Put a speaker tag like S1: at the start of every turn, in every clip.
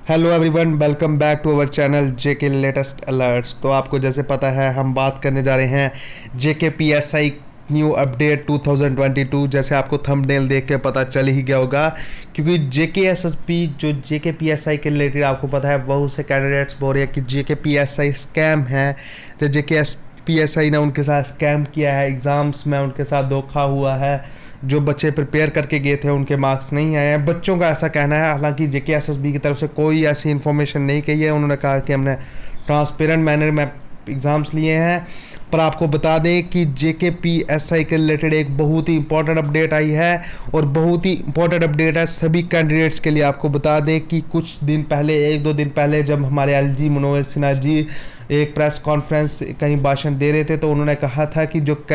S1: Hello everyone, welcome back to our channel JK latest alerts. तो आपको जैसे पता है हम बात करने जा रहे हैं जेके पीएसआई न्यू अपडेट 2022। जैसे आपको थंबनेल देख के पता चल ही गया होगा, क्योंकि जेके एसएसपी जो जेके पीएसआई के रिलेटेड आपको पता है बहुत से कैंडिडेट्स बोल रहे हैं कि जेके पीएसआई स्कैम है। जो जेके पीएसआई ने उनके साथ स्कैम किया है, एग्ज़ाम्स में उनके साथ धोखा हुआ है, जो बच्चे प्रिपेयर करके गए थे उनके मार्क्स नहीं आए हैं, बच्चों का ऐसा कहना है। हालांकि जेके एसएसबी की तरफ से कोई ऐसी इन्फॉर्मेशन नहीं कही है। उन्होंने कहा कि हमने ट्रांसपेरेंट मैनर में एग्ज़ाम्स लिए हैं। पर आपको बता दें कि जेके पीएसआई के रिलेटेड एक बहुत ही इंपॉर्टेंट अपडेट आई है, और बहुत ही इंपॉर्टेंट अपडेट है सभी कैंडिडेट्स के लिए। आपको बता दें कि कुछ दिन पहले, एक दो दिन पहले, जब हमारे एलजी मनोज सिन्हा जी एक प्रेस कॉन्फ्रेंस कहीं भाषण दे रहे थे, तो उन्होंने कहा था कि जो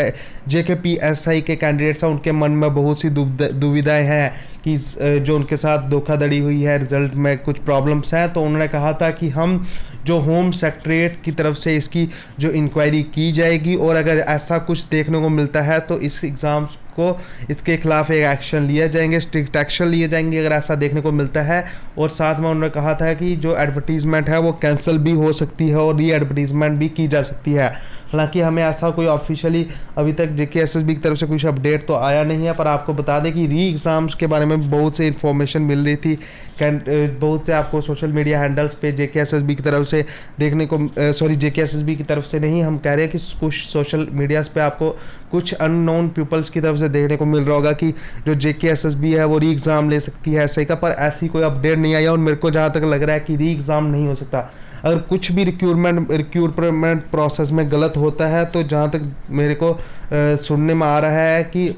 S1: जेके पीएसआई के कैंडिडेट्स हैं उनके मन में बहुत सी दुविधाएं हैं कि जो उनके साथ धोखाधड़ी हुई है, रिजल्ट में कुछ प्रॉब्लम्स हैं। तो उन्होंने कहा था कि हम जो होम सेक्रेटरीट की तरफ से इसकी जो इंक्वायरी की जाएगी, और अगर ऐसा कुछ देखने को मिलता है तो इस एग्ज़ाम्स को इसके खिलाफ एक एक्शन लिए जाएंगे, स्ट्रिक्ट एक्शन लिए जाएंगे अगर ऐसा देखने को मिलता है। और साथ में उन्होंने कहा था कि जो एडवर्टीजमेंट है वो कैंसिल भी हो सकती है और री एडवर्टीजमेंट भी की जा सकती है। हालांकि हमें ऐसा कोई ऑफिशियली अभी तक जेके एसएसबी की तरफ से कुछ अपडेट तो आया नहीं है, पर आपको बता दें कि री एग्ज़ाम्स के बारे में बहुत से इन्फॉर्मेशन मिल रही थी। बहुत से आपको सोशल मीडिया हैंडल्स पे जेके एसएसबी की तरफ से देखने को, सॉरी जेके एसएसबी की तरफ से नहीं, हम कह रहे हैं कि कुछ सोशल मीडियाज़ पे आपको कुछ अननोन पीपल्स की तरफ से देखने को मिल रहा होगा कि जो जेके एसएसबी है वो री एग्ज़ाम ले सकती है ऐसे का। पर ऐसी कोई अपडेट नहीं आई, और मेरे को जहाँ तक लग रहा है कि री एग्ज़ाम नहीं हो सकता। अगर कुछ भी रिक्रूटमेंट प्रोसेस में गलत होता है, तो जहाँ तक मेरे को सुनने में आ रहा है कि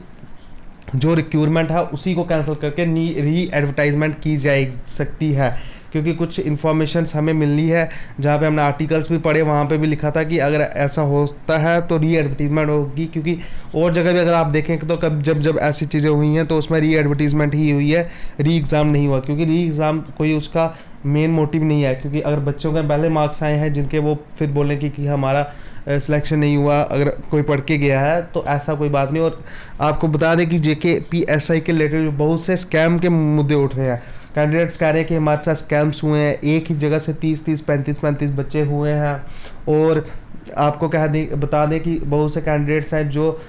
S1: जो रिक्रूटमेंट है उसी को कैंसिल करके री एडवर्टाइजमेंट की जा सकती है। क्योंकि कुछ इन्फॉर्मेशंस हमें मिली है, जहाँ पे हमने आर्टिकल्स भी पढ़े, वहाँ पे भी लिखा था कि अगर ऐसा होता है तो री एडवर्टीजमेंट होगी। क्योंकि और जगह भी अगर आप देखें तो कब जब जब ऐसी चीज़ें हुई हैं तो उसमें री एडवर्टीजमेंट ही हुई है, री एग्ज़ाम नहीं हुआ। क्योंकि री एग्ज़ाम कोई उसका मेन मोटिव नहीं है, क्योंकि अगर बच्चों के पहले मार्क्स आए हैं जिनके वो फिर बोलें कि हमारा सिलेक्शन नहीं हुआ, अगर कोई पढ़ के गया है, तो ऐसा कोई बात नहीं। और आपको बता दें कि जेके पीएसआई के रिलेटेड बहुत से स्कैम के मुद्दे उठ रहे हैं। कैंडिडेट्स कह रहे हैं कि हमारे साथ स्कैम्स हुए हैं, एक ही जगह से 30-30, 35-35 बच्चे हुए हैं। और आपको बता दें कि बहुत से कैंडिडेट्स हैं जो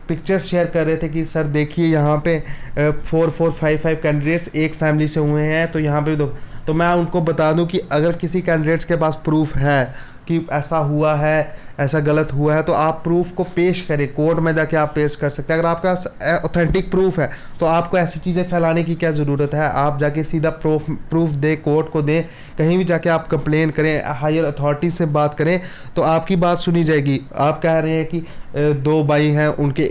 S1: पिक्चर्स शेयर कर रहे थे कि सर देखिए यहाँ पे 4-4-5-5 कैंडिडेट्स एक फैमिली से हुए हैं, तो यहाँ पे तो मैं उनको बता दूं कि अगर किसी कैंडिडेट्स के पास प्रूफ है कि ऐसा हुआ है, ऐसा गलत हुआ है, तो आप प्रूफ को पेश करें, कोर्ट में जाके आप पेश कर सकते हैं। अगर आपका ऑथेंटिक प्रूफ है तो आपको ऐसी चीज़ें फैलाने की क्या ज़रूरत है। आप जाके सीधा प्रूफ दें, कोर्ट को दें, कहीं भी जाके आप कंप्लेन करें, हायर अथॉरिटी से बात करें, तो आपकी बात सुनी जाएगी। आप कह रहे हैं कि दो भाई हैं उनके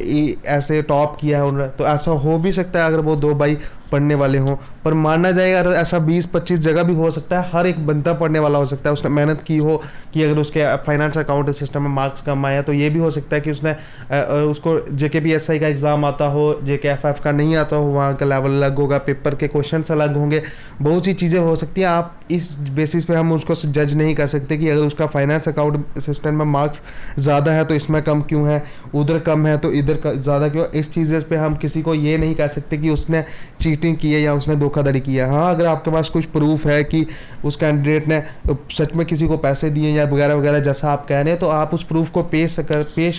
S1: ऐसे टॉप किया है उन्होंने, तो ऐसा हो भी सकता है अगर वो दो भाई पढ़ने वाले हों, पर माना जाएगा अगर ऐसा 20-25 जगह भी हो सकता है। हर एक बंदा पढ़ने वाला हो सकता है, उसने मेहनत की हो कि अगर उसके फाइनेंस अकाउंट सिस्टम में मार्क्स कम आया, तो ये भी हो सकता है कि उसने उसको जेके पीएसआई का एग्ज़ाम आता हो, जेके एफएफ का नहीं आता हो, वहाँ का लेवल अलग होगा, पेपर के क्वेश्चन अलग होंगे, बहुत सी चीज़ें हो सकती हैं। आप इस बेसिस पे हम उसको जज नहीं कर सकते कि अगर उसका फाइनेंस अकाउंट सिस्टम में मार्क्स ज़्यादा है तो इसमें कम क्यों है, उधर कम है तो इधर ज़्यादा क्यों। इस चीज़ पे हम किसी को ये नहीं कह सकते कि उसने चीटिंग की है या उसने धोखाधड़ी की है। हाँ, अगर आपके पास कुछ प्रूफ है कि उस कैंडिडेट ने सच में किसी को पैसे दिए या वगैरह वगैरह जैसा आप कह रहे हैं, तो आप उस प्रूफ को पेश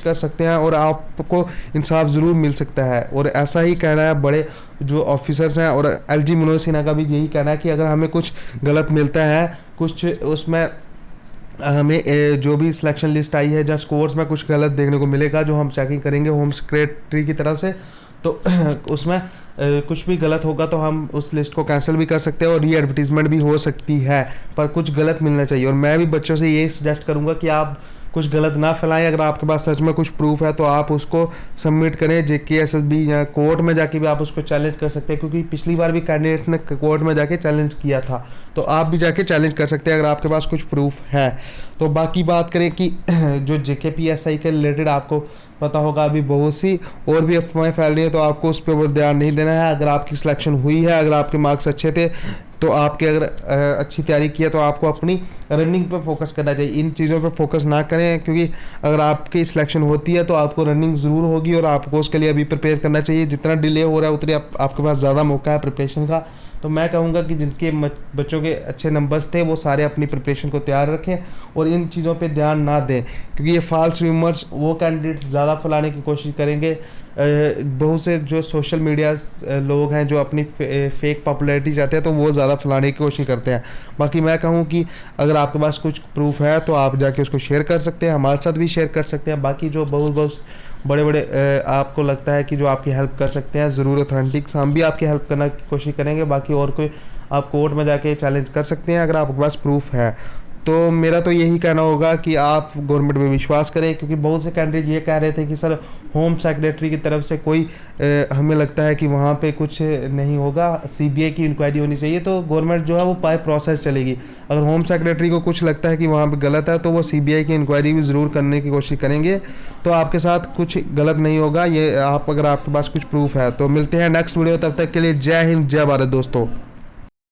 S1: कर सकते हैं और आपको इंसाफ ज़रूर मिल सकता है। और ऐसा ही कहना है बड़े जो ऑफिसर्स हैं, और एलजी मनोज सिन्हा का भी यही कहना है कि अगर हमें कुछ गलत मिलता है, कुछ उसमें हमें जो भी सिलेक्शन लिस्ट आई है या स्कोर्स में कुछ गलत देखने को मिलेगा, जो हम चेकिंग करेंगे होम सेक्रेटरी की तरफ से, तो उसमें कुछ भी गलत होगा तो हम उस लिस्ट को कैंसिल भी कर सकते हैं और री एडवर्टीजमेंट भी हो सकती है। पर कुछ गलत मिलना चाहिए, और मैं भी बच्चों से ये सजेस्ट करूँगा कि आप कुछ गलत ना फैलाएं। अगर आपके पास सच में कुछ प्रूफ है तो आप उसको सबमिट करें जेके एसएसबी, या कोर्ट में जाके भी आप उसको चैलेंज कर सकते हैं, क्योंकि पिछली बार भी कैंडिडेट्स ने कोर्ट में जाके चैलेंज किया था, तो आप भी जाके चैलेंज कर सकते हैं अगर आपके पास कुछ प्रूफ है। तो बाकी बात करें कि जो जेके पीएसआई के रिलेटेड आपको पता होगा अभी बहुत सी और भी अफवाहें फैल रही हैं, तो आपको उस पर ध्यान नहीं देना है। अगर आपकी सिलेक्शन हुई है, अगर आपके मार्क्स अच्छे थे, तो आपके अगर अच्छी तैयारी की है, तो आपको अपनी रनिंग पे फोकस करना चाहिए, इन चीज़ों पे फोकस ना करें। क्योंकि अगर आपकी सिलेक्शन होती है तो आपको रनिंग ज़रूर होगी, और आपको उसके लिए अभी प्रिपेयर करना चाहिए। जितना डिले हो रहा है उतनी आपके पास ज़्यादा मौका है प्रिपरेशन का, तो मैं कहूँगा कि जिनके बच्चों के अच्छे नंबर्स थे वो सारे अपनी प्रिपरेशन को तैयार रखें और इन चीज़ों पे ध्यान ना दें, क्योंकि ये फॉल्स रूमर्स वो कैंडिडेट्स ज़्यादा फैलाने की कोशिश करेंगे। बहुत से जो सोशल मीडिया लोग हैं जो अपनी फेक पॉपुलैरिटी चाहते हैं तो वो ज़्यादा फैलाने की कोशिश करते हैं। बाकी मैं कहूँ कि अगर आपके पास कुछ प्रूफ है तो आप जाके उसको शेयर कर सकते हैं, हमारे साथ भी शेयर कर सकते हैं। बाकी जो बहुत बहुत बड़े बड़े आपको लगता है कि जो आपकी हेल्प कर सकते हैं ज़रूर ऑथेंटिक्स, हम भी आपकी हेल्प करने की कोशिश करेंगे। बाकी और कोई आप कोर्ट में जाके चैलेंज कर सकते हैं अगर आपके पास प्रूफ है। तो मेरा तो यही कहना होगा कि आप गवर्नमेंट में विश्वास करें, क्योंकि बहुत से कैंडिडेट ये कह रहे थे कि सर होम सेक्रेटरी की तरफ से कोई हमें लगता है कि वहाँ पे कुछ नहीं होगा, सीबीआई की इंक्वायरी होनी चाहिए। तो गवर्नमेंट जो है वो बाय प्रोसेस चलेगी। अगर होम सेक्रेटरी को कुछ लगता है कि वहाँ पे गलत है तो वो सीबीआई की इंक्वायरी भी ज़रूर करने की कोशिश करेंगे। तो आपके साथ कुछ गलत नहीं होगा, ये आप अगर आपके पास कुछ प्रूफ है। तो मिलते हैं नेक्स्ट वीडियो, तब तक के लिए जय हिंद जय भारत दोस्तों।